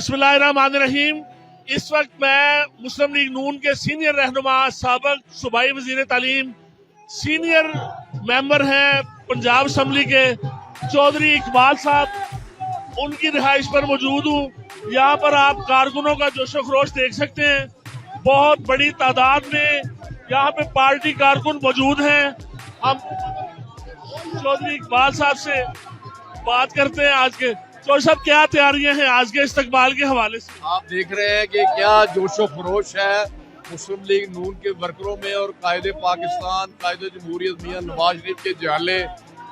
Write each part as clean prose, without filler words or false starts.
बिस्मिल्लाहिर्रहमानिर्रहीम। इस वक्त मैं मुस्लिम लीग नून के सीनियर रहनुमा साबिक सूबाई वजीर तालीम सीनियर मेंबर हैं पंजाब असम्बली के चौधरी इकबाल साहब, उनकी रिहाइश पर मौजूद हूँ। यहाँ पर आप कारकुनों का जोशो खरोश देख सकते हैं। बहुत बड़ी तादाद में यहाँ पे पार्टी कारकुन मौजूद हैं। हम चौधरी इकबाल साहब से बात करते हैं। आज के चौधरी साहब, क्या तैयारियां हैं आज के इस्तकबाल के हवाले से? आप देख रहे हैं कि क्या जोशो खरोश है मुस्लिम लीग नून के वर्करों में और कायदे पाकिस्तान, कायदे जमहूरियत मियां नवाज शरीफ के जाले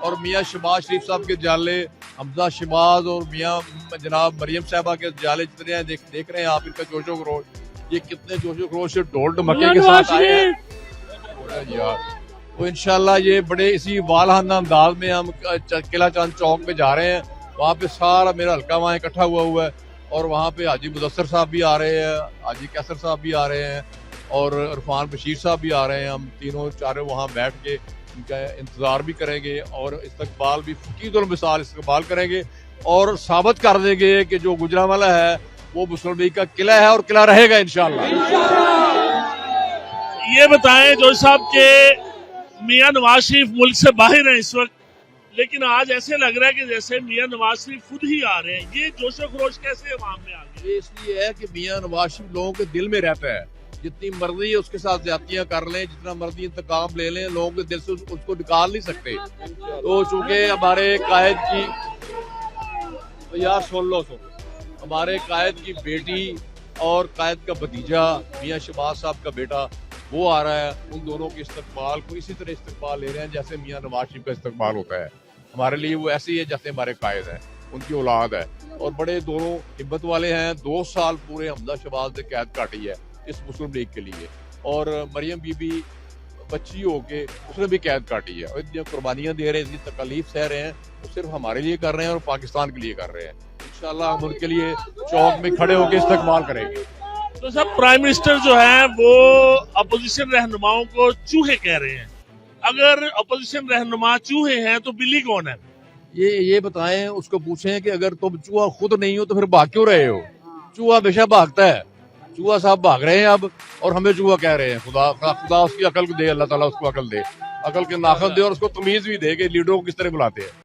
और मियां शहबाज शरीफ साहब के जाले, हमजा शहबाज और मियां जनाब मरियम साहबा के जाले जितने हैं देख रहे हैं आप इनका जोशो खरोश। ये कितने जोशो खरोश से ढोल ढमके के साथ आए हैं यार। तो इंशाल्लाह ये बड़े इसी वालहाना अंदाज में हम किला चंद चौक पे जा रहे हैं। वहाँ पे सारा मेरा हल्का वहाँ इकट्ठा हुआ है और वहाँ पे हाजी मुदस्सर साहब भी आ रहे हैं, हाजी कैसर साहब भी आ रहे हैं और इरफान बशीर साहब भी आ रहे हैं। हम तीनों चारों वहाँ बैठ के इनका इंतजार भी करेंगे और इस्तकबाल भी फकीदुल मिसाल इस्तकबाल करेंगे और साबित कर देंगे कि जो गुजरांवाला है वो मुस्लिम लीग का किला है और किला रहेगा इंशाल्लाह। ये बताएं जोशी साहब के मियां नवाज शरीफ मुल्क से बाहर हैं इस वक्त, लेकिन आज ऐसे लग रहा है कि जैसे मियां नवाज शरीफ खुद ही आ रहे हैं। ये जोशो खरोश कैसे अवाम में आ गया? ये इसलिए है कि मियां नवाज शरीफ लोगों के दिल में रहता है। जितनी मर्जी है उसके साथ ज्यादतियां कर लें, जितना मर्जी इंतकाम ले लें, लोगों के दिल से उसको निकाल नहीं सकते। तो चूंकि हमारे कायद की तो यार सुन लो हमारे कायद की बेटी और कायद का भतीजा मियां शहबाज साहब का बेटा वो आ रहा है। उन दोनों के इस्तकबाल को इसी तरह इस्तकबाल ले रहे हैं जैसे मियां नवाज शरीफ का इस्तकबाल होता है। हमारे लिए वो ऐसे ही है जैसे हमारे कायद है, उनकी औलाद है और बड़े दोनों हिम्मत वाले हैं। 2 साल पूरे हमजा शहबाज ने कैद काटी है इस मुस्लिम लीग के लिए और मरियम बीबी बच्ची होके उसने भी कैद काटी है और इतनी कुर्बानियां दे रहे हैं, इतनी तकलीफ सह रहे हैं। वो सिर्फ हमारे लिए कर रहे हैं और पाकिस्तान के लिए कर रहे हैं। इंशाल्लाह हम उनके लिए चौक में खड़े होकर इस्तकबाल करेंगे। तो सब प्राइम मिनिस्टर जो है वो अपोजिशन रहनुमाओं को चूहे कह रहे हैं। अगर अपोजिशन रहनुमा चूहे हैं तो बिल्ली कौन है? ये बताएं, उसको पूछें कि अगर तुम चूहा खुद नहीं हो तो फिर भाग क्यों रहे हो? चूहा हमेशा भागता है। चूहा साहब भाग रहे हैं अब और हमें चूहा कह रहे हैं। खुदा उसकी अकल दे, अल्लाह ताला उसको अकल दे, अकल के नाखत दे और उसको तमीज भी दे कि लीडरों को किस तरह बुलाते हैं।